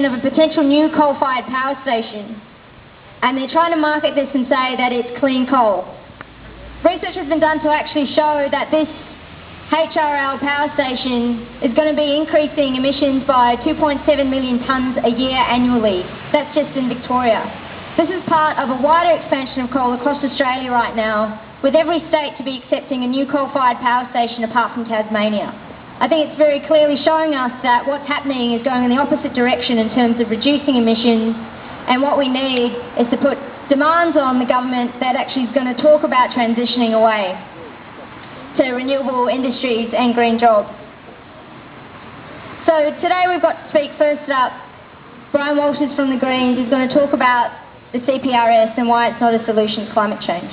of a potential new coal-fired power station, and they're trying to market this and say that it's clean coal. Research has been done to actually show that this HRL power station is going to be increasing emissions by 2.7 million tonnes a year annually. That's just in Victoria. This is part of a wider expansion of coal across Australia right now, with every state to be accepting a new coal-fired power station apart from Tasmania. I think it's very clearly showing us that what's happening is going in the opposite direction in terms of reducing emissions, and what we need is to put demands on the government that actually is going to talk about transitioning away to renewable industries and green jobs. So today we've got to speak first up. Brian Walsh is from the Greens. He's going to talk about the CPRS and why it's not a solution to climate change.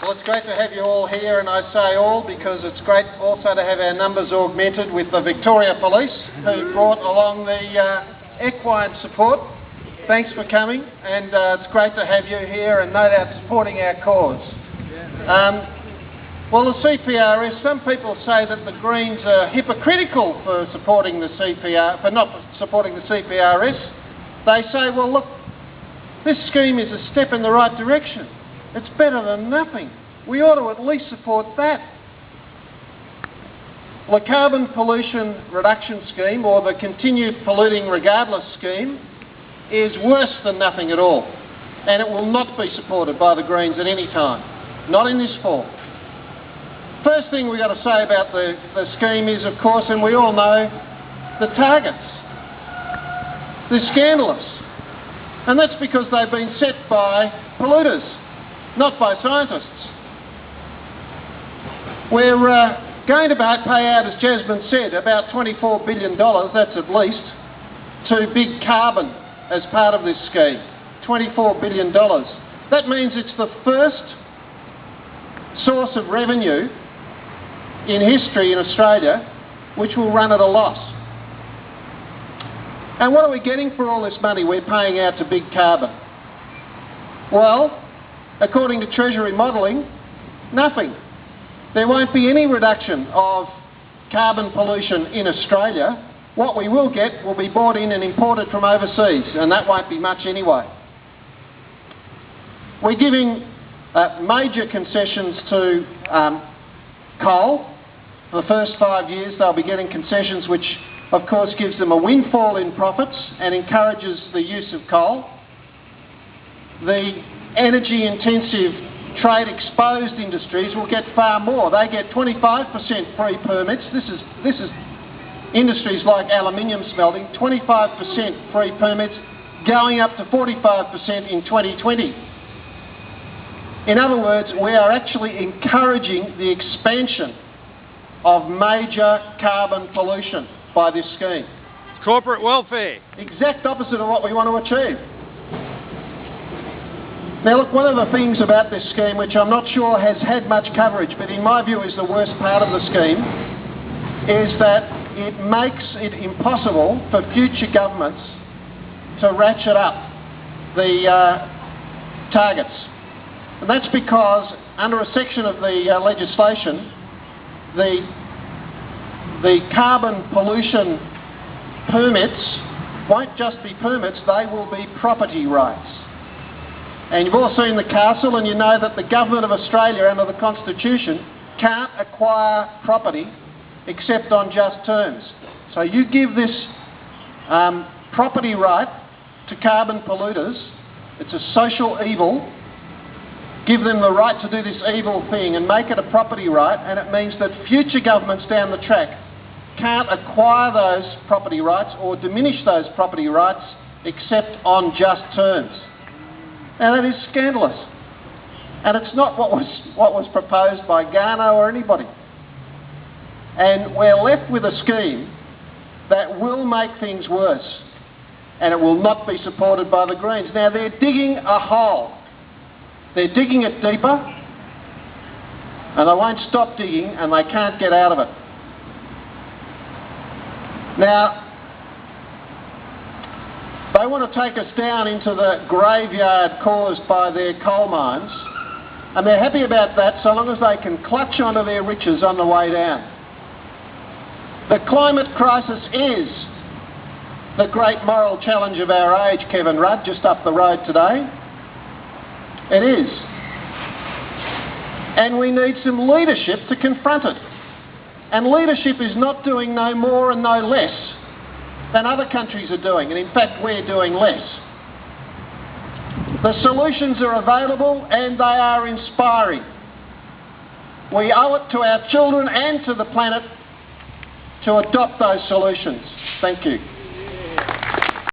Well, it's great to have you all here, and I say all because it's great also to have our numbers augmented with the Victoria Police, who brought along the equine support. Thanks for coming, and it's great to have you here and no doubt supporting our cause. Well, the CPRS, some people say that the Greens are hypocritical for supporting the for not supporting the CPRS. They say, well, look, this scheme is a step in the right direction. It's better than nothing. We ought to at least support that. The carbon pollution reduction scheme, or the continued polluting regardless scheme, is worse than nothing at all, and it will not be supported by the Greens at any time, not in this form. First thing we've got to say about the scheme is, of course, and we all know, the targets. They're scandalous, and that's because they've been set by polluters, not by scientists. We're going to pay out, as Jasmine said, about $24 billion, that's at least, to big carbon as part of this scheme. $24 billion. That means it's the first source of revenue in history in Australia which will run at a loss. And what are we getting for all this money we're paying out to big carbon? Well, according to Treasury modelling, nothing. There won't be any reduction of carbon pollution in Australia. What we will get will be bought in and imported from overseas, and that won't be much anyway. We're giving major concessions to coal. For the first 5 years they'll be getting concessions, which of course gives them a windfall in profits and encourages the use of coal. The energy intensive trade exposed industries will get far more. They get 25% free permits. This is industries like aluminium smelting, 25% free permits, going up to 45% in 2020. In other words, we are actually encouraging the expansion of major carbon pollution by this scheme. Corporate welfare. Exact opposite of what we want to achieve. Now look, one of the things about this scheme, which I'm not sure has had much coverage, but in my view is the worst part of the scheme, is that it makes it impossible for future governments to ratchet up the targets. And that's because under a section of the legislation, the carbon pollution permits won't just be permits, they will be property rights. And you've all seen the castle, and you know that the Government of Australia under the Constitution can't acquire property except on just terms. So you give this property right to carbon polluters, it's a social evil, give them the right to do this evil thing and make it a property right, and it means that future governments down the track can't acquire those property rights or diminish those property rights except on just terms. Now that is scandalous, and it's not what was proposed by Garno or anybody. And we're left with a scheme that will make things worse, and it will not be supported by the Greens. Now they're digging a hole. They're digging it deeper, and they won't stop digging, and they can't get out of it. Now, they want to take us down into the graveyard caused by their coal mines, and they're happy about that so long as they can clutch onto their riches on the way down. The climate crisis is the great moral challenge of our age, Kevin Rudd, just up the road today. It is. And we need some leadership to confront it. And leadership is not doing no more and no less than other countries are doing, and in fact we're doing less. The solutions are available and they are inspiring. We owe it to our children and to the planet to adopt those solutions. Thank you.